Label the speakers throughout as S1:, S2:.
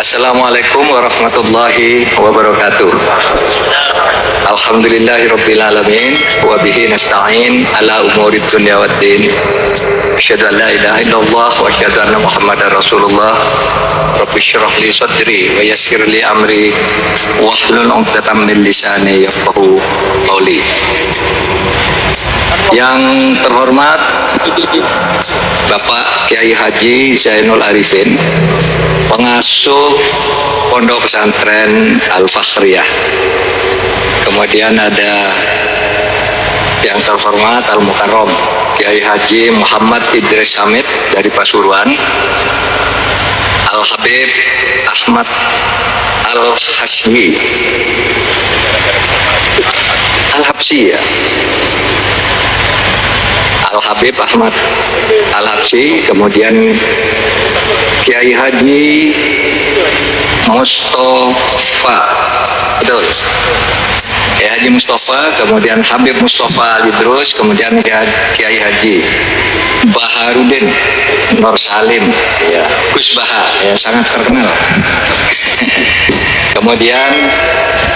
S1: Assalamualaikum warahmatullahi wabarakatuh. Alhamdulillahirabbil alamin wa bihi nasta'in ala umurid dunya waddin. Asyhadu an la ilaha illallah wa asyhadu anna Muhammadar Rasulullah. Rabbi shrah li sadri wa yassir li amri wahlul 'uqdatam min lisani yafqahu qawli. Yang terhormat Bapak Kiai Haji Zainul Arifin, pengasuh Pondok Pesantren Al-Fakhriyah. Kemudian ada yang terhormat Al-Mukarram Kiai Haji Muhammad Idris Hamid dari Pasuruan, Al-Habib Ahmad Al-Hasyi Al-Habsyi ya, Al-Habib Ahmad Al-Habsyi, kemudian Kiai Haji Mustafa, betul, Kiai Haji Mustafa, kemudian Habib Mustafa Al-Idrus, kemudian Kiai Haji Baharudin Nur Salim, ya, Gus Baha, ya, sangat terkenal. Kemudian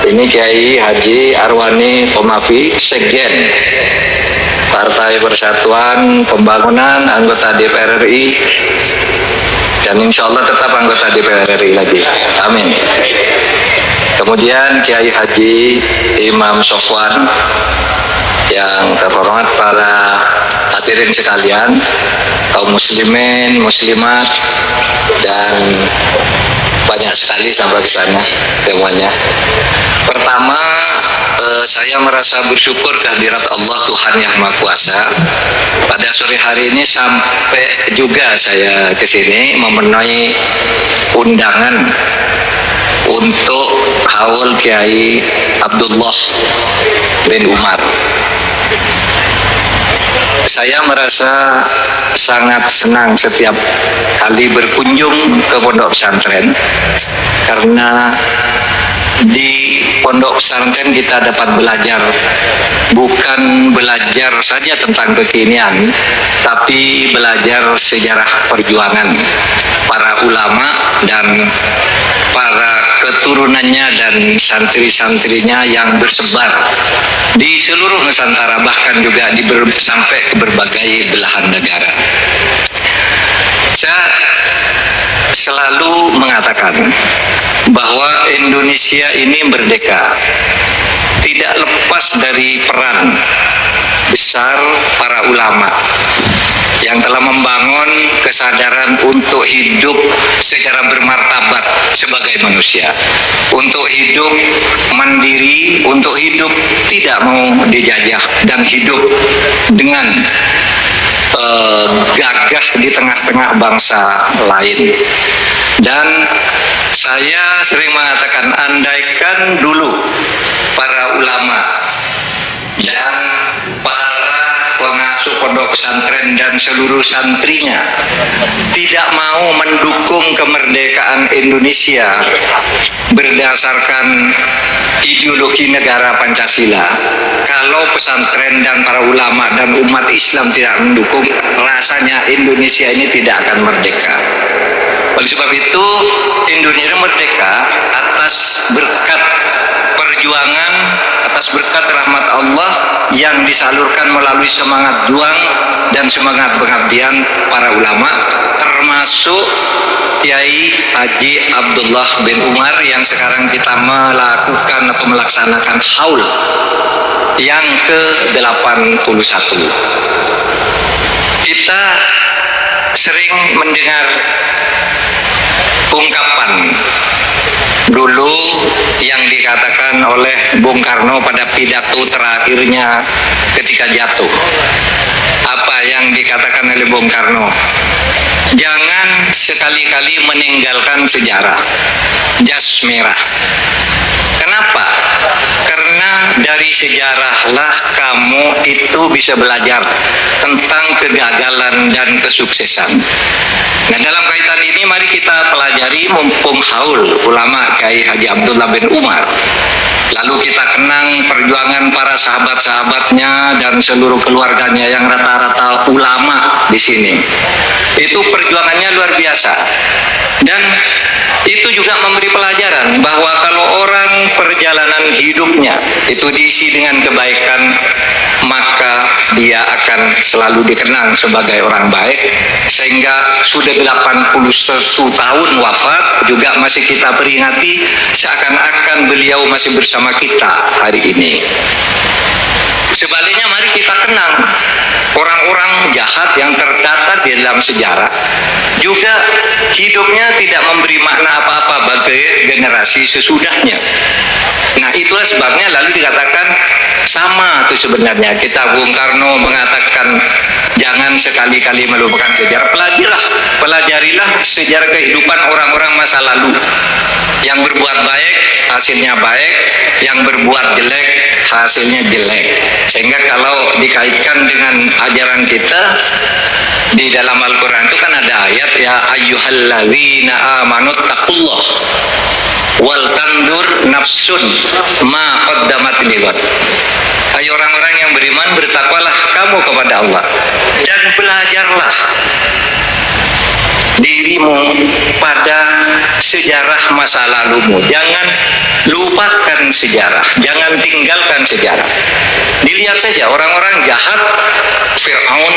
S1: ini Kiai Haji Arwani Komafi, Sekjen Partai Persatuan Pembangunan, anggota DPR RI, dan insya Allah tetap anggota DPR RI lagi, amin. Kemudian Kiai Haji Imam Sofwan, yang terhormat para hadirin sekalian, kaum muslimin, muslimat, dan banyak sekali sampai ke sana semuanya. Pertama, saya merasa bersyukur kehadirat Allah Tuhan Yang Maha Kuasa. Pada sore hari ini sampai juga saya ke sini memenuhi undangan untuk haul Kiai Abdullah bin Umar. Saya merasa sangat senang setiap kali berkunjung ke pondok pesantren, karena di pondok pesantren kita dapat belajar, bukan belajar saja tentang kekinian, tapi belajar sejarah perjuangan para ulama dan para keturunannya dan santri-santrinya yang bersebar di seluruh Nusantara, bahkan juga sampai ke berbagai belahan negara. Saya selalu mengatakan bahwa Indonesia ini merdeka tidak lepas dari peran besar para ulama yang telah membangun kesadaran untuk hidup secara bermartabat sebagai manusia, untuk hidup mandiri, untuk hidup tidak mau dijajah, dan hidup dengan gagah di tengah-tengah bangsa lain. Dan saya sering mengatakan, andaikan dulu para ulama dan para pengasuh pondok pesantren dan seluruh santrinya tidak mau mendukung kemerdekaan Indonesia berdasarkan ideologi negara Pancasila, kalau pesantren dan para ulama dan umat Islam tidak mendukung, rasanya Indonesia ini tidak akan merdeka. Oleh sebab itu, Indonesia merdeka atas berkat perjuangan, atas berkat rahmat Allah yang disalurkan melalui semangat juang dan semangat pengabdian para ulama, termasuk Kiai Haji Abdullah bin Umar yang sekarang kita melakukan atau melaksanakan haul yang ke-81. Kita sering mendengar ungkapan dulu yang dikatakan oleh Bung Karno pada pidato terakhirnya ketika jatuh. Apa yang dikatakan oleh Bung Karno? Jangan sekali-kali meninggalkan sejarah, jas merah. Kenapa? Karena dari sejarahlah kamu itu bisa belajar tentang kegagalan dan kesuksesan. Nah, dalam kaitan ini mari kita pelajari, mumpung haul ulama Kiai Haji Abdullah bin Umar, lalu kita kenang perjuangan para sahabat-sahabatnya dan seluruh keluarganya yang rata-rata ulama di sini. Itu perjuangannya luar biasa. Dan Itu juga memberi pelajaran bahwa kalau orang perjalanan hidupnya itu diisi dengan kebaikan, maka dia akan selalu dikenang sebagai orang baik, sehingga sudah 81 tahun wafat juga masih kita peringati seakan-akan beliau masih bersama kita hari ini. Sebaliknya mari kita kenang orang-orang jahat yang tercatat di dalam sejarah, juga hidupnya tidak memberi makna apa-apa bagi generasi sesudahnya. Nah, itulah sebabnya lalu dikatakan sama itu sebenarnya. Kita Bung Karno mengatakan jangan sekali-kali melupakan sejarah. Pelajarilah sejarah kehidupan orang-orang masa lalu. Yang berbuat baik hasilnya baik, yang berbuat jelek hasilnya jelek. Sehingga kalau dikaitkan dengan ajaran kita di dalam Al-Quran itu kan ada ayat, ya ayyuhalladzina amanu taqullah wal tandur nafsun ma qaddamat liwat. Hai orang-orang yang beriman, bertakwalah kamu kepada Allah dan belajarlah dirimu pada sejarah masa lalumu. Jangan lupakan sejarah, jangan tinggalkan sejarah. Dilihat saja orang-orang jahat, Fir'aun,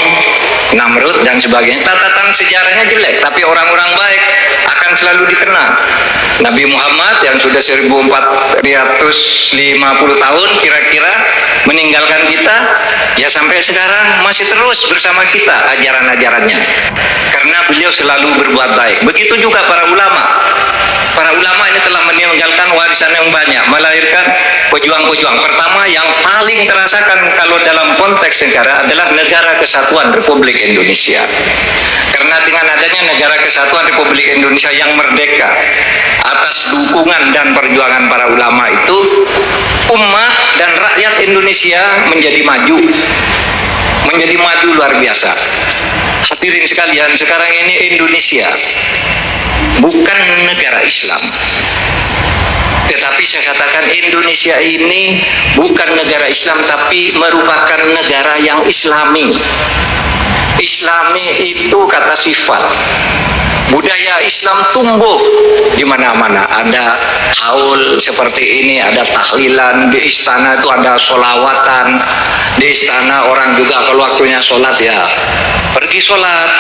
S1: Namrud dan sebagainya, catatan sejarahnya jelek, tapi orang-orang baik akan selalu dikenang. Nabi Muhammad yang sudah 1450 tahun kira-kira meninggalkan kita, ya sampai sekarang masih terus bersama kita ajaran-ajarannya, karena beliau selalu berbuat baik. Begitu juga para ulama. Para ulama ini telah meninggalkan warisan yang banyak, melahirkan pejuang-pejuang. Pertama yang paling terasakan kalau dalam konteks negara adalah Negara Kesatuan Republik Indonesia. Karena dengan adanya Negara Kesatuan Republik Indonesia yang merdeka atas dukungan dan perjuangan para ulama itu, umat dan rakyat Indonesia menjadi maju luar biasa. Hadirin sekalian, sekarang ini Indonesia bukan negara Islam, tetapi saya katakan Indonesia ini bukan negara Islam, tapi merupakan negara yang Islami. Islami itu kata sifat. Budaya Islam tumbuh di mana-mana. Ada haul seperti ini, ada tahlilan, di istana itu ada sholawatan. Di istana orang juga kalau waktunya sholat ya pergi sholat.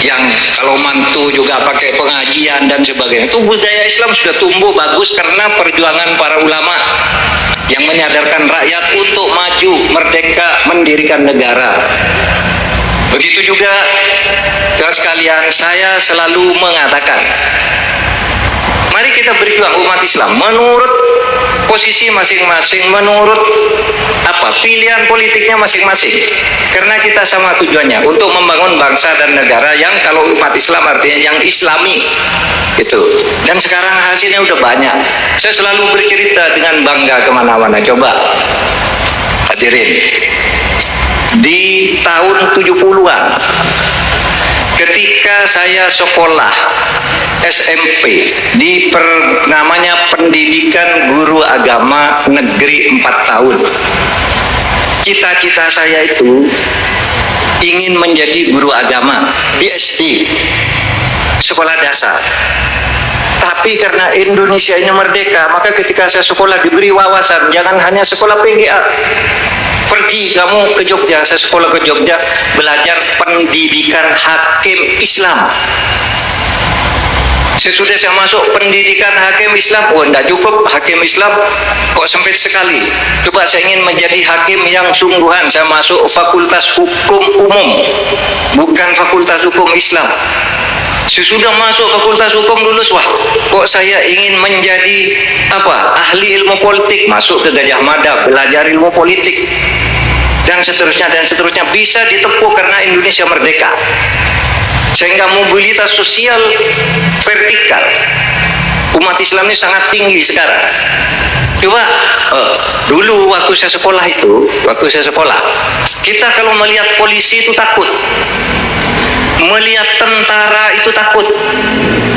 S1: Yang kalau mantu juga pakai pengajian dan sebagainya. Itu budaya Islam sudah tumbuh bagus karena perjuangan para ulama yang menyadarkan rakyat untuk maju, merdeka, mendirikan negara. Begitu juga sekalian, saya selalu mengatakan, mari kita berjuang umat Islam menurut posisi masing-masing, menurut pilihan politiknya masing-masing, karena kita sama tujuannya untuk membangun bangsa dan negara yang kalau umat Islam artinya yang Islami itu. Dan sekarang hasilnya udah banyak. Saya selalu bercerita dengan bangga kemana-mana. Coba hadirin, di tahun 70-an ketika saya sekolah SMP di namanya Pendidikan Guru Agama Negeri 4 tahun, cita-cita saya itu ingin menjadi guru agama di SD, sekolah dasar. Tapi karena Indonesia ini merdeka, maka ketika saya sekolah diberi wawasan, jangan hanya sekolah PGA. Pergi kamu ke Jogja, saya sekolah ke Jogja, belajar pendidikan hakim Islam. Sesudah saya masuk pendidikan hakim Islam, enggak cukup hakim Islam, kok sempit sekali. Coba saya ingin menjadi hakim yang sungguhan, saya masuk fakultas hukum umum, bukan fakultas hukum Islam. Sesudah masuk fakultas hukum lulus, wah kok saya ingin menjadi ahli ilmu politik, masuk ke Gajah Mada, belajar ilmu politik, dan seterusnya. Bisa ditempuh karena Indonesia merdeka, sehingga mobilitas sosial vertikal umat Islam ini sangat tinggi sekarang. Coba dulu waktu saya sekolah, kita kalau melihat polisi itu takut, melihat tentara itu takut.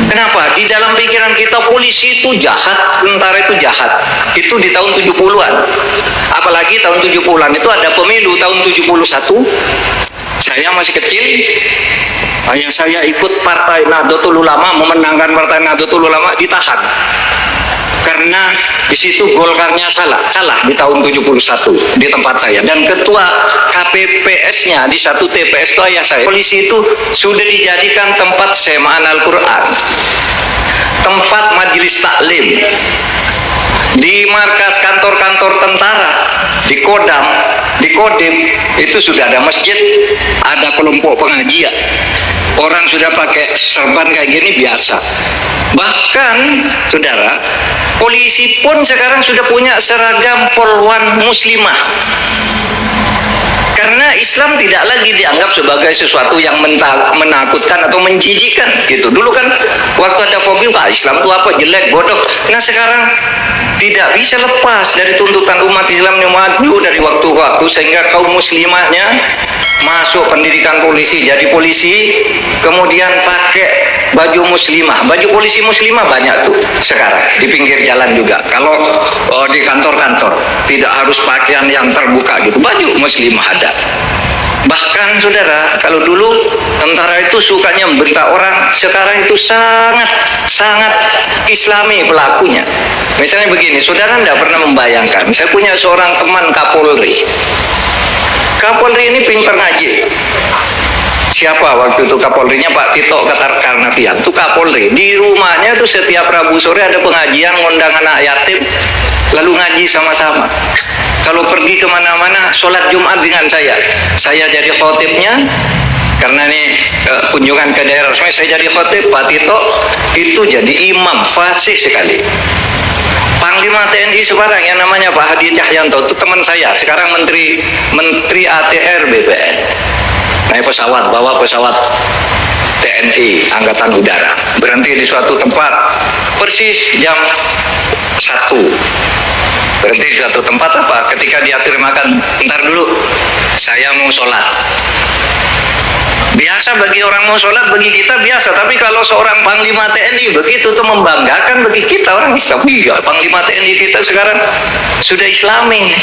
S1: Kenapa? Di dalam pikiran kita polisi itu jahat, tentara itu jahat. Itu di tahun 70-an. Apalagi tahun 70-an itu ada pemilu tahun 71. Saya masih kecil. Ayah saya ikut Partai Nahdlatul Ulama, memenangkan Partai Nahdlatul Ulama, ditahan. Karena di situ Golkarnya kalah di tahun 71 di tempat saya, dan ketua KPPS-nya di satu TPS itu ayah saya. Polisi itu sudah dijadikan tempat semaan Al-Quran, tempat majelis taklim, di markas kantor-kantor tentara, di Kodam, di Kodim itu sudah ada masjid, ada kelompok pengajian. Orang sudah pakai serban kayak gini biasa. Bahkan, saudara, polisi pun sekarang sudah punya seragam polwan muslimah. Karena Islam tidak lagi dianggap sebagai sesuatu yang menakutkan atau menjijikan gitu. Dulu kan waktu ada fobia, Islam itu apa, jelek, bodoh. Nah sekarang tidak bisa lepas dari tuntutan umat Islam yang maju dari waktu ke waktu, sehingga kaum muslimahnya masuk pendidikan polisi, jadi polisi, kemudian pakai baju muslimah. Baju polisi muslimah banyak tuh sekarang di pinggir jalan juga. Kalau di kantor-kantor tidak harus pakaian yang terbuka gitu, baju muslimah ada. Bahkan saudara, kalau dulu tentara itu sukanya memberita orang, sekarang itu sangat Islami pelakunya. Misalnya begini, saudara tidak pernah membayangkan, saya punya seorang teman Kapolri. Kapolri ini pintar ngaji. Siapa waktu itu Kapolrinya? Pak Tito Karnavian. Itu Kapolri. Di rumahnya tuh setiap Rabu sore ada pengajian, ngundang anak yatim, lalu ngaji sama-sama. Kalau pergi kemana-mana, sholat Jumat dengan saya jadi khotibnya. Karena ini kunjungan ke daerah resmi, saya jadi khotib, Pak Tito itu jadi imam, fasih sekali. Panglima TNI sekarang yang namanya Pak Hadi Cahyanto itu teman saya, sekarang Menteri ATR BPN. Naik pesawat, bawa pesawat TNI Angkatan Udara, berhenti di suatu tempat persis jam 1. Berhenti di suatu tempat apa? Ketika dia terimakan, ntar dulu, saya mau sholat. Biasa bagi orang mau sholat, bagi kita biasa. Tapi kalau seorang Panglima TNI begitu, itu membanggakan bagi kita orang Islam. Iya, Panglima TNI kita sekarang sudah Islami.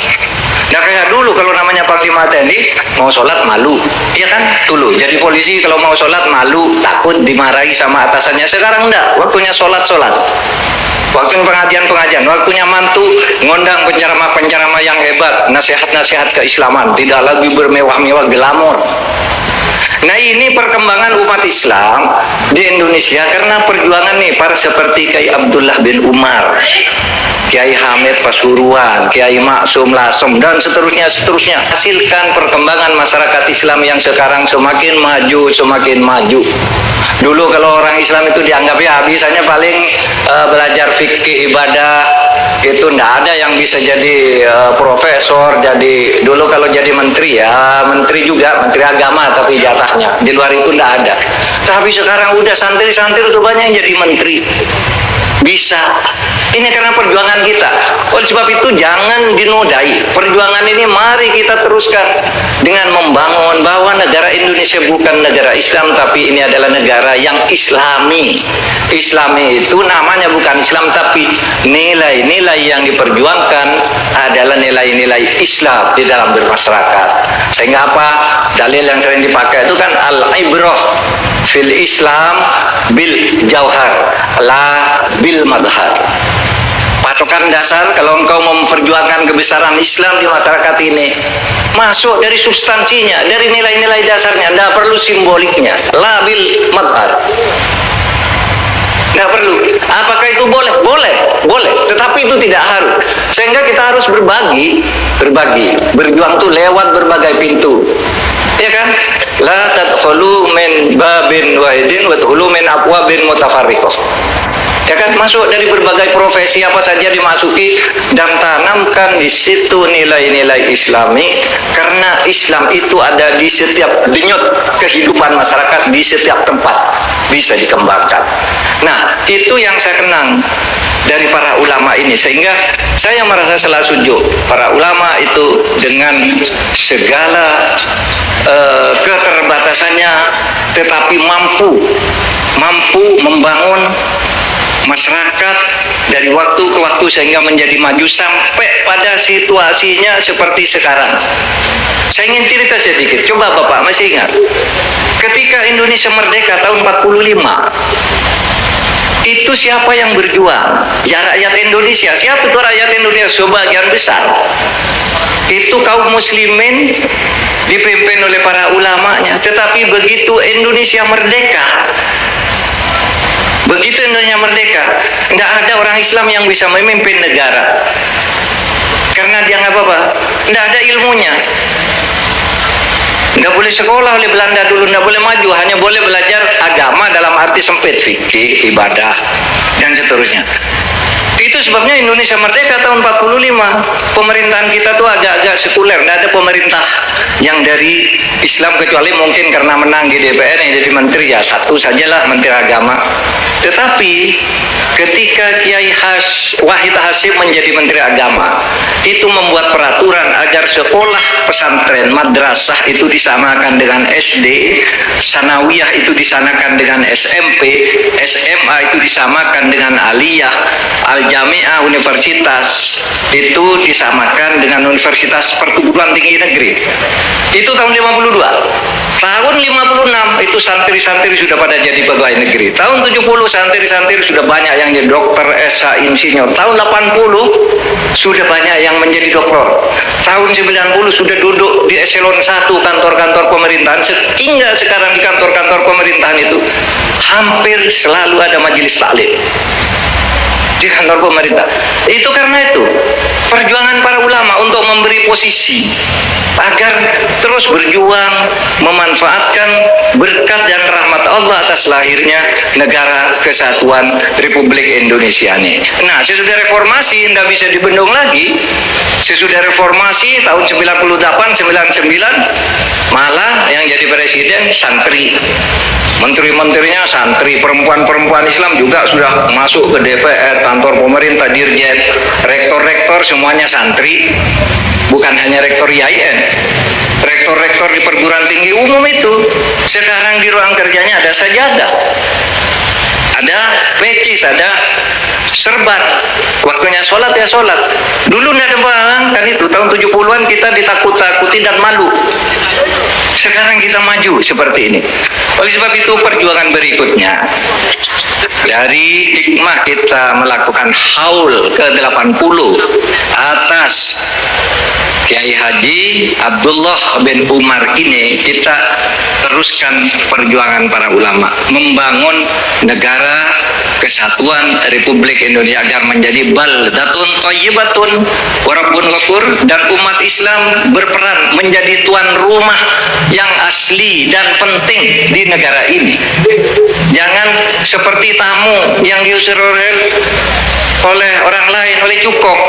S1: Nah kayak dulu kalau namanya Panglima TNI mau sholat malu, iya kan? Dulu jadi polisi kalau mau sholat malu, takut dimarahi sama atasannya. Sekarang enggak, waktunya sholat. Waktunya pengajian, waktunya mantu ngundang penceramah yang hebat, nasihat-nasihat keislaman, tidak lagi bermewah-mewah glamor. Nah ini perkembangan umat Islam di Indonesia karena perjuangan nih para seperti Kiai Abdullah bin Umar, Kiai Hamid Pasuruan, Kiai Maksum Lasem, dan seterusnya. Hasilkan perkembangan masyarakat Islam yang sekarang semakin maju. Dulu kalau orang Islam itu dianggap ya bisanya paling belajar fikih ibadah, itu ndak ada yang bisa jadi profesor. Jadi dulu kalau jadi menteri ya menteri juga, menteri agama tapi jatahnya, di luar itu ndak ada. Tapi sekarang udah santri-santri itu banyak yang jadi menteri, bisa. Ini karena perjuangan kita. Oleh sebab itu jangan dinodai perjuangan ini, mari kita teruskan dengan membangun bahwa negara Indonesia bukan negara Islam, tapi ini adalah negara yang Islami. Islami itu namanya bukan Islam, tapi nilai-nilai yang diperjuangkan adalah nilai-nilai Islam di dalam bermasyarakat. Sehingga apa? Dalil yang sering dipakai itu kan al-ibrah fil Islam bil jauhar la bil madhar. Patokan dasar kalau engkau memperjuangkan kebesaran Islam di masyarakat ini, masuk dari substansinya, dari nilai-nilai dasarnya, tidak perlu simboliknya. La bil madhar, tidak perlu. Apakah itu boleh? Boleh, tetapi itu tidak harus. Sehingga kita harus berbagi. Berjuang itu lewat berbagai pintu, ya kan? La tadkhulu min babin wahidin wa tadkhulu min abwabin mutafarriqah. Ya kan, masuk dari berbagai profesi apa saja dimasuki dan tanamkan di situ nilai-nilai Islami, karena Islam itu ada di setiap denyut kehidupan masyarakat, di setiap tempat bisa dikembangkan. Nah, itu yang saya kenang dari para ulama ini, sehingga saya merasa selalu sujud para ulama itu dengan segala keterbatasannya tetapi mampu membangun masyarakat dari waktu ke waktu sehingga menjadi maju sampai pada situasinya seperti sekarang. Saya ingin cerita sedikit. Coba Bapak masih ingat ketika Indonesia merdeka tahun 45, itu siapa yang berjuang? Ya rakyat Indonesia. Siapa itu rakyat Indonesia? Sebagian besar itu kaum muslimin dipimpin oleh para ulamanya. Tetapi begitu Indonesia merdeka, tidak ada orang Islam yang bisa memimpin negara, karena dia nggak apa-apa, tidak ada ilmunya. Nggak boleh sekolah oleh Belanda dulu, nggak boleh maju, hanya boleh belajar agama dalam arti sempit, fikih, ibadah, dan seterusnya. Itu sebabnya Indonesia merdeka tahun 45. Pemerintahan kita tuh agak-agak sekuler, nggak ada pemerintah yang dari Islam, kecuali mungkin karena menang di DPR yang jadi menteri ya satu sajalah, menteri agama. Tetapi ketika Kiai Wahid Hasyim menjadi menteri agama, itu membuat peraturan agar sekolah pesantren madrasah itu disamakan dengan SD, sanawiyah itu disamakan dengan SMP, SMA itu disamakan dengan aliyah, al-jami'ah universitas itu disamakan dengan universitas perguruan tinggi negeri. Itu tahun 52. Tahun 56 itu santri-santri sudah pada jadi pegawai negeri. Tahun 70 santri-santri sudah banyak yang jadi dokter, SH, insinyur. Tahun 80 sudah banyak yang menjadi doktor. Tahun 90 sudah duduk di eselon 1 kantor-kantor pemerintahan. Hingga sekarang di kantor-kantor pemerintahan itu hampir selalu ada majelis taklim di kantor pemerintah. Itu karena itu perjuangan para ulama untuk memberi posisi agar terus berjuang memanfaatkan berkat dan rahmat Allah atas lahirnya negara kesatuan Republik Indonesia ini. Nah, sesudah reformasi tidak bisa dibendung lagi. Sesudah reformasi tahun 98 99 malah yang jadi presiden santri. Menteri-menterinya santri, perempuan-perempuan Islam juga sudah masuk ke DPR, kantor pemerintah, dirjen, rektor-rektor semuanya santri, bukan hanya rektor IAIN. Rektor-rektor di perguruan tinggi umum itu sekarang di ruang kerjanya ada sajadah, ada pecis, ada serban. Waktunya sholat ya sholat. Dulu tidak ada bang, kan itu tahun 70-an kita ditakut-takuti dan malu. Sekarang kita maju seperti ini. Oleh sebab itu perjuangan berikutnya, dari hikmah kita melakukan haul ke-80 atas Kiai Haji Abdullah bin Umar ini, kita teruskan perjuangan para ulama membangun negara kesatuan Republik Indonesia agar menjadi baldatun thayyibatun wa rabbun ghafur, dan umat Islam berperan menjadi tuan rumah yang asli dan penting di negara ini. Jangan seperti tamu yang diusir oleh orang lain, oleh cukok.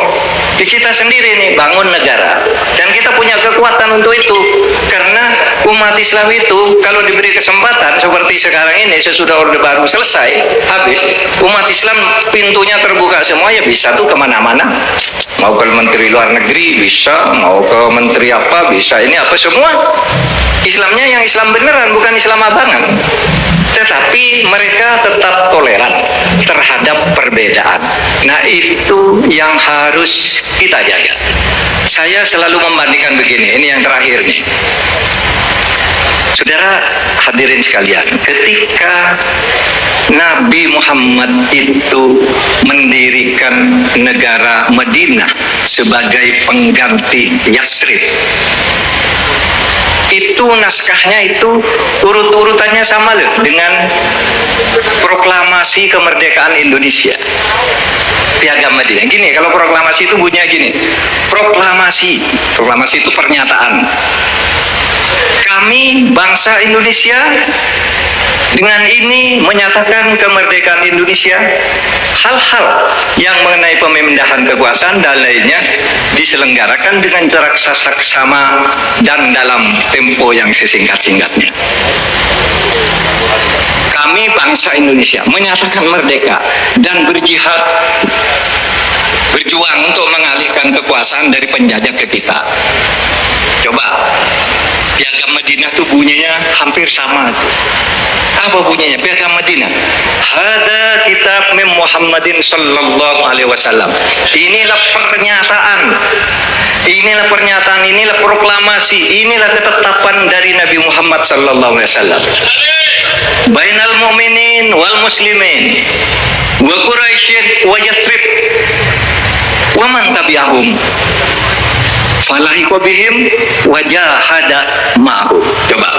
S1: Kita sendiri nih bangun negara, dan kita punya kekuatan untuk itu, karena umat Islam itu kalau diberi kesempatan seperti sekarang ini, sesudah Orde Baru selesai habis, umat Islam pintunya terbuka semua, ya bisa tuh kemana-mana, mau ke menteri luar negeri bisa, mau ke menteri apa bisa, ini apa semua Islamnya yang Islam beneran, bukan Islam abangan. Tetapi mereka tetap toleran terhadap perbedaan. Nah, itu yang harus kita jaga. Saya selalu membandingkan begini, ini yang terakhir nih. Saudara hadirin sekalian, ketika Nabi Muhammad itu mendirikan negara Madinah sebagai pengganti Yasrib, itu naskahnya itu urut-urutannya sama loh dengan proklamasi kemerdekaan Indonesia, Piagam Madinah. Gini, kalau proklamasi itu bunyinya gini, proklamasi itu pernyataan kami bangsa Indonesia dengan ini menyatakan kemerdekaan Indonesia. Hal-hal yang mengenai pemindahan kekuasaan dan lainnya diselenggarakan dengan jarak saksama dan dalam tempo yang sesingkat-singkatnya. Kami bangsa Indonesia menyatakan merdeka dan berjihad, berjuang untuk mengalihkan kekuasaan dari penjajah ke kita. Coba Piagam Madinah tuh bunyinya hampir sama. Apa bunyinya Piagam Madinah? Hada kitab min Muhammadin sallallahu alaihi wasallam. Inilah pernyataan, inilah proklamasi, inilah ketetapan dari Nabi Muhammad sallallahu alaihi wasallam. Bainal mu'minin wal muslimin wa Quraisyin wa Yathrib wa man tabi'ahum falahiqa bihim wa jahada ma'hum. Coba,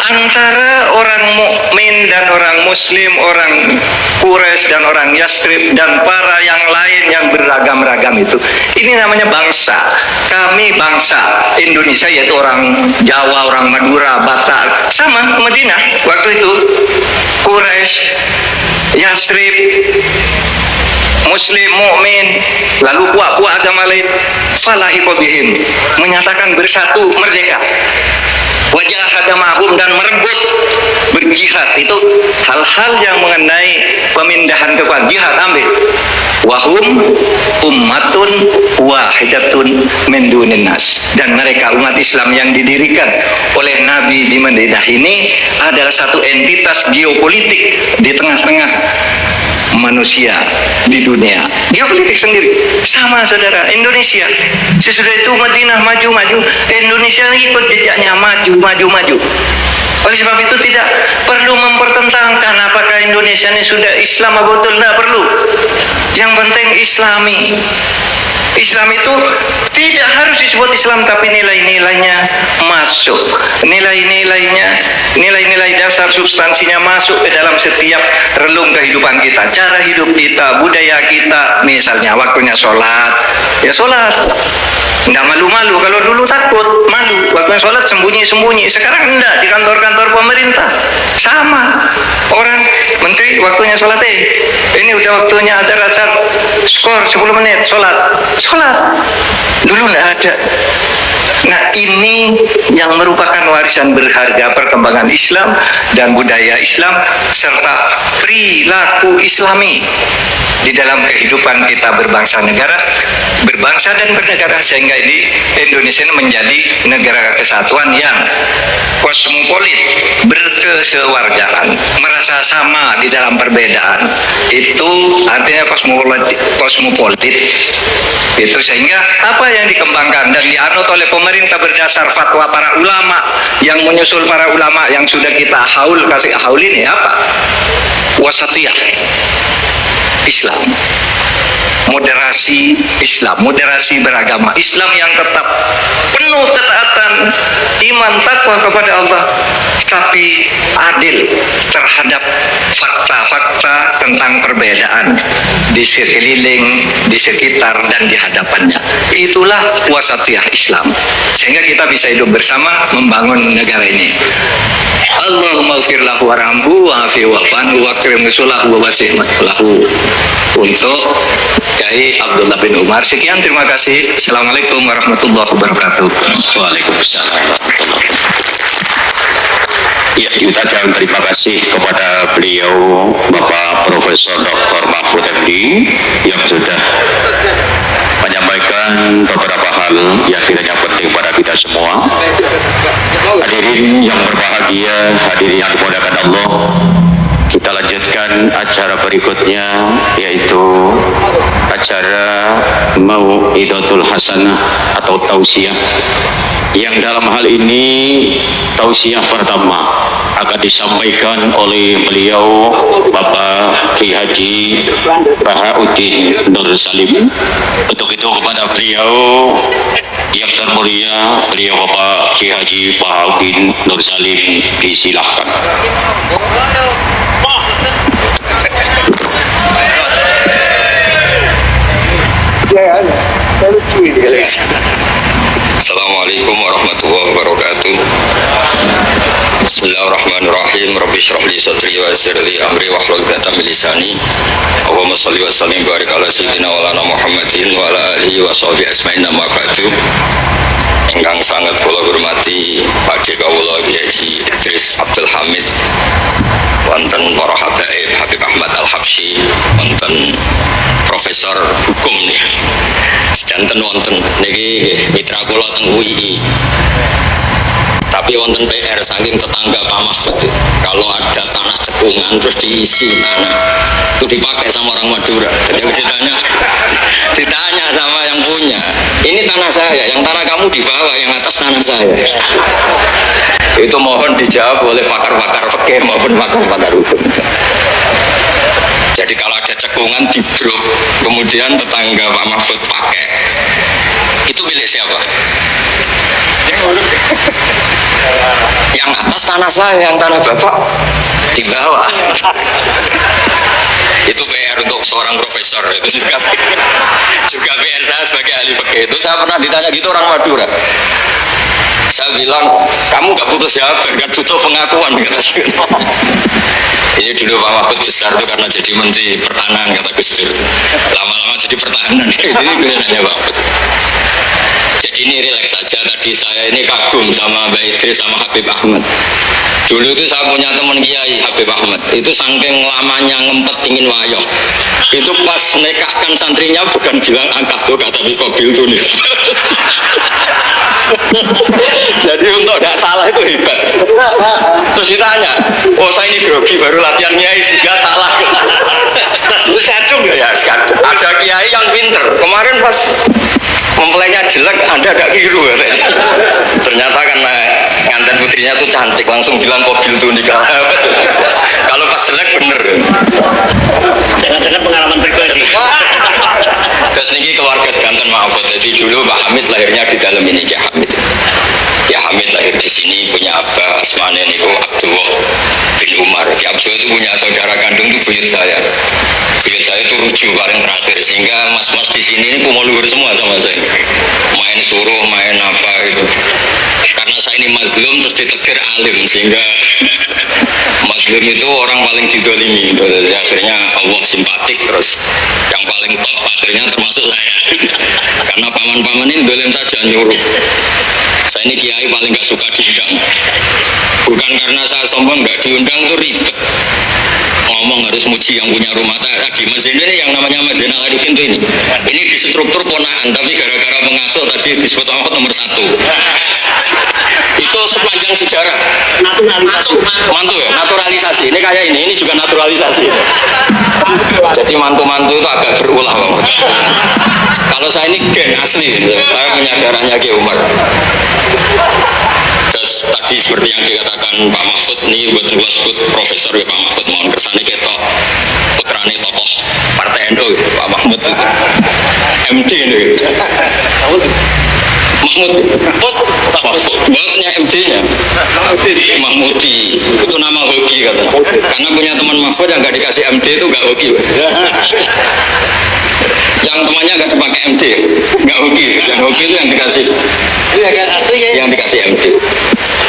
S1: antara orang mukmin dan orang muslim, orang Quraisy dan orang Yathrib dan para yang lain yang beragam-ragam itu, ini namanya bangsa. Kami bangsa Indonesia, yaitu orang Jawa, orang Madura, Batak, sama Madinah waktu itu. Quraisy, Yathrib, muslim, mukmin, lalu puak-puak agama lain, falahiqa bihim, menyatakan bersatu, merdeka. Wajah hadamahum, dan merebut, berjihad. Itu hal-hal yang mengenai pemindahan kekuatan, jihad ambil. Wahum ummatun wahidatun min dunin nas, dan mereka umat Islam yang didirikan oleh Nabi di Madinah ini adalah satu entitas geopolitik di tengah-tengah manusia di dunia. Geopolitik sendiri sama, saudara. Indonesia sesudah itu Madinah maju-maju, Indonesia ikut jejaknya, maju. Oleh sebab itu tidak perlu mempertentangkan apakah Indonesia ini sudah Islam atau betul, tidak perlu. Yang penting Islami. Islam itu tidak harus disebut Islam, tapi nilai-nilainya masuk, nilai-nilai dasar substansinya masuk ke dalam setiap relung kehidupan kita, cara hidup kita, budaya kita. Misalnya waktunya sholat, ya sholat, nggak malu-malu. Kalau dulu takut, malu, waktunya sholat sembunyi-sembunyi. Sekarang enggak, di kantor-kantor pemerintah sama. Orang menteri waktunya sholat, ini udah waktunya ada rasa skor 10 menit sholat. Dulu nggak ada. Nah, ini yang merupakan warisan berharga perkembangan Islam dan budaya Islam serta perilaku Islami di dalam kehidupan kita berbangsa dan bernegara, sehingga ini Indonesia menjadi negara kesatuan yang kosmopolit, berkesewargaan, merasa sama di dalam perbedaan. Itu artinya kosmopolit. Itu sehingga apa yang dikembangkan dan dianut oleh pemerintah berdasar fatwa para ulama, yang menyusul para ulama yang sudah kita kasih haul ini apa? Wasatiyah Islam, moderasi Islam, moderasi beragama Islam yang tetap penuh ketaatan, iman, takwa kepada Allah, tapi adil terhadap fakta-fakta tentang perbedaan di sekeliling, di sekitar, dan di hadapannya. Itulah wasatiyah Islam, sehingga kita bisa hidup bersama membangun negara ini. Allahumma ighfir lahu warhamhu wa'afi wa'fanhu wa'akrim nusulahu wa wasih lahu. Untuk Kiai Abdullah bin Umar. Sekian, terima kasih. Assalamualaikum warahmatullahi wabarakatuh.
S2: Waalaikumsalam warahmatullahi wabarakatuh. Ya, kita ucapkan terima kasih kepada beliau Bapak Profesor Dr. Mahfud MD yang sudah menyampaikan beberapa hal yang kiranya penting pada kita semua. Hadirin yang berbahagia, hadirin yang dimuliakan Allah, kita lanjutkan acara berikutnya, yaitu acara Mau'idatul Hasanah atau tausiah, yang dalam hal ini tausiah pertama akan disampaikan oleh beliau Bapak Ki Haji Bahauddin Nur Salim. Untuk itu kepada beliau yang termulia, beliau Bapak Ki Haji Bahauddin Nur Salim, disilahkan.
S1: Assalamualaikum warahmatullahi wabarakatuh. Bismillahirrahmanirrahim. Rabbi shrah li sadri wa yassir li amri wahlul 'uqdatam min lisani. Allahumma shalli wa sallim barik ala sayyidina wa ala Muhammadin wa ala alihi wa sahbihi ajmain. Amma ba'du. Ingkang sangat kula hormati Pakde kawula Haji Idris Abdul Hamid, wonten para habaib Habib Ahmad Al-Habsyi, wonten Profesor Hukum nih, sedanten wonten niki mitra kula teng UII.
S3: Tapi wonten PR saking tetangga Pak Mahfud itu. Kalau ada tanah cekungan terus diisi tanah itu dipakai sama orang Madura. Jadi ditanya sama yang punya, ini tanah saya, yang tanah kamu dibawa, yang atas tanah saya. Itu mohon dijawab oleh pakar-pakar fikih maupun pakar-pakar hukum. Jadi kalau ada cekungan di blok, kemudian tetangga Pak Mahfud pakai, itu milik siapa? Yang atas tanah saya, yang tanah bapak di bawah. Itu PR untuk seorang profesor, itu juga PR saya sebagai ahli fikih. Itu saya pernah ditanya gitu orang Madura. Saya bilang, kamu gak butuh jawaban, gak butuh pengakuan, kata saya. Ini dulu Pak Mahfud besar itu karena jadi menteri pertahanan, kata Gus Dur. Lama-lama jadi pertahanan, ini gue nanya Pak Mahfud. Jadi ini rileks saja, tadi saya ini kagum sama Mbak Idris sama Habib Ahmad. Dulu itu saya punya teman Kiai Habib Ahmad, itu saking lamanya ngempet ingin wayoh. Itu pas nekahkan santrinya bukan bilang angkat tuh, kata Bikobil tuh nih. Jadi untuk tidak salah itu hebat. Terus ditanya, oh saya ini grogi baru latihan Kiai sehingga salah. Terus kadung ya, kadung. Ada Kiai yang pinter. Kemarin pas mempelainya jelek, Anda agak keliru katanya. Ternyata karena nganten putrinya tuh cantik, langsung bilang Kobil tuh nikah. Kalau pas jelek bener. Jangan-jangan pengalaman pribadi. Terus ini keluarga sedanten Mahfud. Jadi dulu Pak Hamid lahirnya di dalam ini, Ki Hamid. Ki Hamid lahir di sini, punya abah asmane niku Abdullah bin Umar. Ki Abdullah itu punya saudara kandung itu buyut saya. Buyut saya itu rujuk paling terakhir, sehingga mas-mas di sini ini kumuluhur semua sama saya. Main suruh, main apa itu. Karena saya ini mazlum terus ditegur alim, sehingga mazlum itu orang paling didolimi. Jadi akhirnya Allah simpatik, terus yang paling top akhirnya termasuk saya. Karena paman-paman ini dolim saja nyuruh. Saya ini kiai paling gak suka diundang. Bukan karena saya sombong, gak diundang itu ribet. Ngomong harus muji yang punya rumah. Tadi Mas Zainal ini yang namanya Mas Zainal Arifin itu ini di struktur ponaan, tapi gara-gara pengasuh tadi disebut nomor 1. Itu sepanjang sejarah. Naturalisasi. Mantu ya, naturalisasi. Ini kayak ini juga naturalisasi. Jadi mantu-mantu itu agak berulah, Bang. Kalau saya ini gen asli, saya punya darahnya Ki Umar. Terus tadi seperti yang dikatakan Pak Mahfud, ini buat gue sebut profesor ya Pak Mahfud, mohon kersane ketok putrane tokoh Partai NU Pak Mahmud itu. MD ini. Mahmud buatnya MD-nya Mahmudi, itu nama hoki katanya. Karena punya teman Mahfud yang gak dikasih MD itu gak hoki. Yang temannya gak dipakai MD, gak hoki. Yang hoki itu yang dikasih, yang dikasih MD.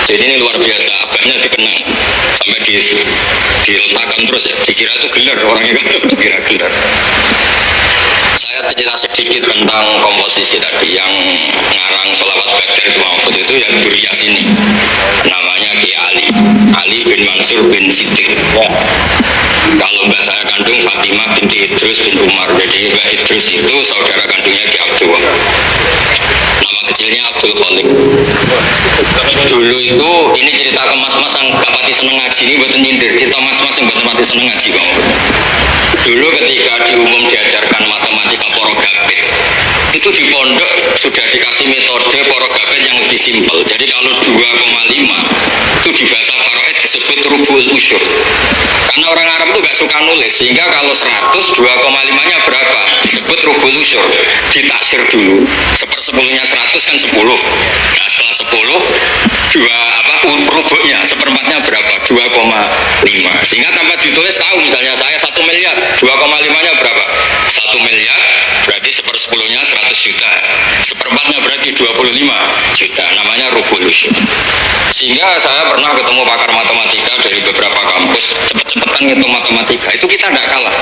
S3: Jadi ini luar biasa, abahnya dikenang sampai diletakkan terus ya. Dikira itu gelar, orangnya kan dikira gelar. Saya cerita sedikit tentang komposisi tadi yang ngarang sholawat Badar itu Mahfud itu yang Duriyas ini, namanya Ki Ali bin Mansur bin Siddiq. Kalau mbak saya kandung Fatimah binti Idrus bin Umar. Jadi mbak Idrus itu saudara kandungnya Ki Abdullah. Nama kecilnya Abdul Khalik. Dulu itu ini cerita ke mas-mas yang gak pati seneng ngaji, ini buatan nyindir. Cerita mas-mas yang buatan pati seneng ngaji Bang. Dulu ketika di umum diajarkan matematika porogapit, itu di pondok sudah dikasih metode porogapit yang lebih simpel. Jadi kalau 2,5 itu di bahasa Faraid disebut rubul usyur. Karena orang Arab itu gak suka nulis, sehingga kalau 100 2,5-nya berapa disebut rubul usyur. Ditaksir dulu, 1/10-nya 100 kan 10. Nah setelah 10 rubuknya, 1/4-nya berapa? 2,5. Sehingga tanpa ditulis tahu, misalnya saya 1 miliar, 2,5-nya berapa? 1 miliar berarti 1/10-nya 100 juta, 1/4-nya berarti 25 juta, namanya rubul usyur. Sehingga saya pernah ketemu pakar matematika dari beberapa kampus, cepet-cepetan ngitung matematika, itu kita tidak kalah.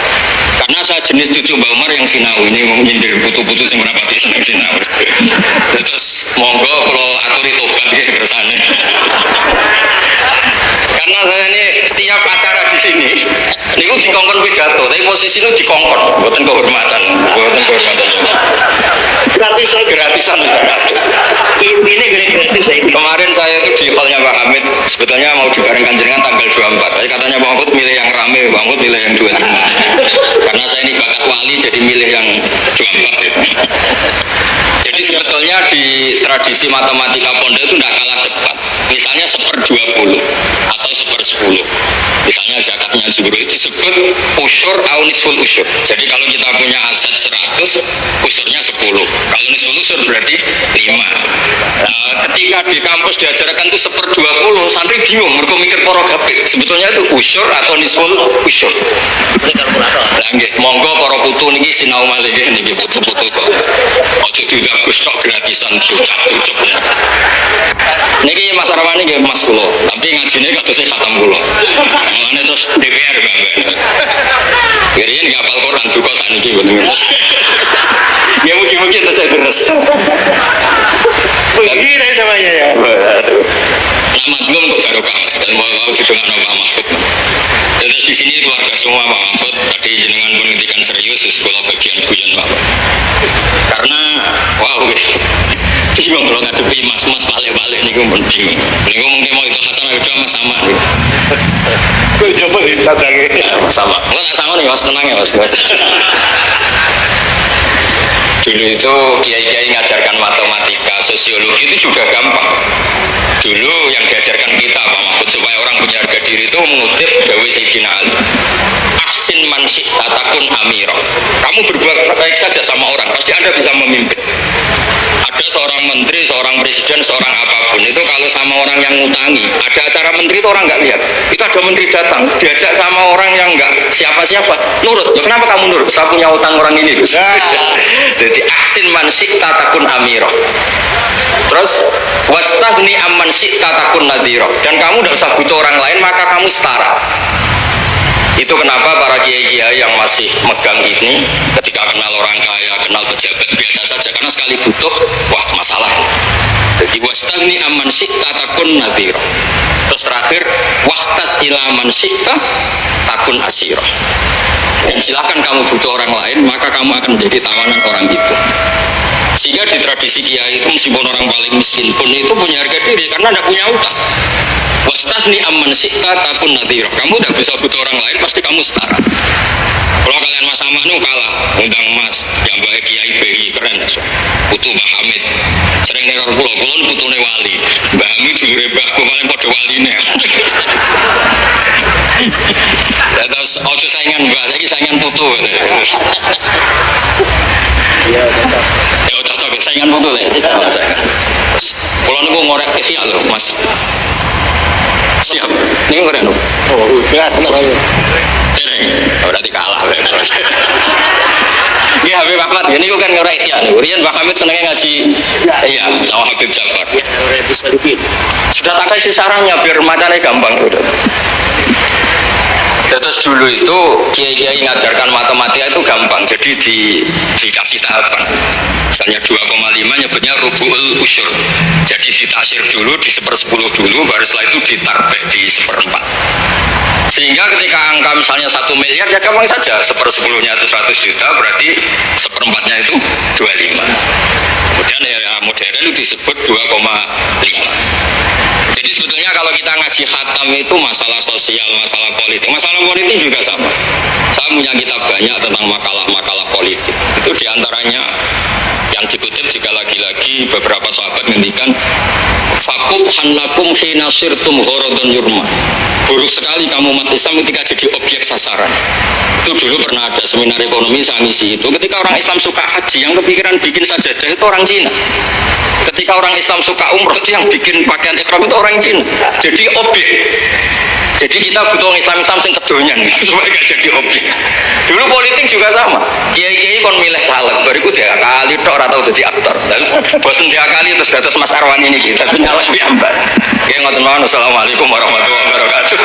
S3: Karena saya jenis cucu Mbak Umar yang sinau, ini nyindir putu-putu yang merapati senang sinau. Terus monggo kalau aturi tobat ya bersane. Karena saya ini setiap acara di sini, ini aku dikongkon pidato, tapi posisi itu dikongkon, buatan kehormatan. Gratisan. Ini gratis ini. Kemarin saya itu di hallnya Pak Hamid, sebetulnya mau dibarengkan jenengan tanggal 24, tapi katanya Pak Mahfud milih yang rame, Pak Mahfud milih yang 25. Karena saya ini bakat wali, jadi milih yang 24 itu. Jadi sebetulnya di tradisi matematika pondok itu tidak kalah cepat. Misalnya 1/20 atau 1/10. Misalnya zakatnya zuhur itu disebut usyur atau nisful usyur. Jadi kalau kita punya aset 100, usyurnya 10. Kalau nisful usyur berarti 5. Nah, ketika di kampus diajarkan itu 1/20, santri bingung, mereka mikir porogapit. Sebetulnya itu usyur atau nisful usyur. Nah, monggo para putu niki sinau malih niki putu-putu kok. Ojo didagus tok gratisan cucap-cucup. Niki Mas Arwani nggih Mas kula, tapi ngajine kadose khatam kula. Mulane terus DPR Mbak. Kirian nggak hafal Quran duka sakniki mboten. Ya mugi-mugi terus saya beres.
S4: Begini namanya ya.
S3: Nama belum kok barokah Mas, dan mau didongakno Pak Mahfud. Terus di sini keluarga semua Pak Mahfud, tadi jenengan pun ngendikan serius sekolah bagian guyon Pak. Karena wow, bingung kalau ngadepi mas-mas balik-balik nih gue bingung. Gue mungkin mau itu Hasan Ayu mas sama nih.
S4: Gue coba sih sadangnya.
S3: Mas sama. Gue tak sama nih mas, tenang ya mas. Dulu itu kiai-kiai ngajarkan matematika, sosiologi itu juga gampang. Dulu yang diajarkan kita Pak Mahfud supaya orang punya harga diri itu mengutip dawuh Sayyidina Ali. Ahsin man syi'ta takun amira. Kamu berbuat baik saja sama orang, pasti Anda bisa memimpin. Ada seorang menteri, seorang presiden, seorang apapun itu kalau sama orang yang ngutangi, ada acara menteri itu orang nggak lihat. Itu ada menteri datang, diajak sama orang yang nggak siapa-siapa, nurut. Ya kenapa kamu nurut? Saya punya utang orang ini, Gus. Jadi ahsin man syi'ta takun amira. Terus wastaghni amman syi'ta takun nadhira. Dan kamu tidak usah butuh orang lain, maka kamu setara. Itu kenapa para kiai-kiai yang masih megang ini ketika kenal orang kaya, kenal pejabat biasa saja, karena sekali butuh, wah masalah. Jadi wastaghni amman syi'ta takun nadhira. Terus terakhir wahtas ila man syi'ta takun asira. Dan silakan kamu butuh orang lain, maka kamu akan menjadi tawanan orang itu. Sehingga di tradisi kiai itu meskipun orang paling miskin pun itu punya harga diri karena tidak punya utang. Wastaghni amman syi'ta takun nadhira. Kamu tidak bisa butuh orang lain, pasti kamu setara. Kalau kalian Mas Sama nu kalah, undang Mas yang baik kiai BI keren so. Putu Mbah Hamid. Sering neror kula putune wali. Mbah Hamid dulure mbahku paling padha waline. Terus ojo saingan Mbah, saiki saingan putu. Ya udah saingan putu le. Kula niku ngorek ikhya lho, Mas. Siap. Niku keren lho.
S4: Oh, berat namanya.
S3: Tereng, berarti kalah. Iya Habib Ahmad, ini kan ngorek ikhya nih. Rian Pak Hamid senengnya ngaji. Iya, sama Habib Jafar. Sudah tak kasih sarannya biar macamnya gampang. Terus dulu itu kiai-kiai ngajarkan matematika itu gampang, jadi dikasih tahapan. Misalnya 2,5 nyebutnya rubu'ul usyur. Jadi ditaksir dulu, di 1/10 dulu, baru setelah itu ditarbek di 1/4. Sehingga ketika angka misalnya 1 miliar ya gampang saja, 1/10-nya itu 100 juta, berarti 1/4-nya itu 25. Kemudian ya modern itu disebut 2,5. Jadi sebetulnya kalau kita ngaji khatam itu masalah sosial, masalah politik. Masalah politik juga sama. Saya punya kitab banyak tentang makalah-makalah politik. Itu diantaranya yang dikutip juga lagi-lagi beberapa sahabat ngendikan fakub hanlakum hina sirtum horodon yurma. Buruk sekali kamu umat Islam ketika jadi objek sasaran. Itu dulu pernah ada seminar ekonomi saya ngisi itu. Ketika orang Islam suka haji, yang kepikiran bikin sajadah itu orang Cina. Ketika orang Islam suka umroh itu yang bikin pakaian ihram itu orang Cina. Jadi objek. Jadi kita butuh Islam sing kedonyan supaya gak jadi objek. Dulu politik juga sama. Kiai-kiai kon milih caleg, bariku dia kali tok ora tau dadi aktor. Bosen dia kali terus dados Mas Arwani ini kita nyalek piyambak. Nggih ngoten mawon. Assalamualaikum warahmatullahi wabarakatuh.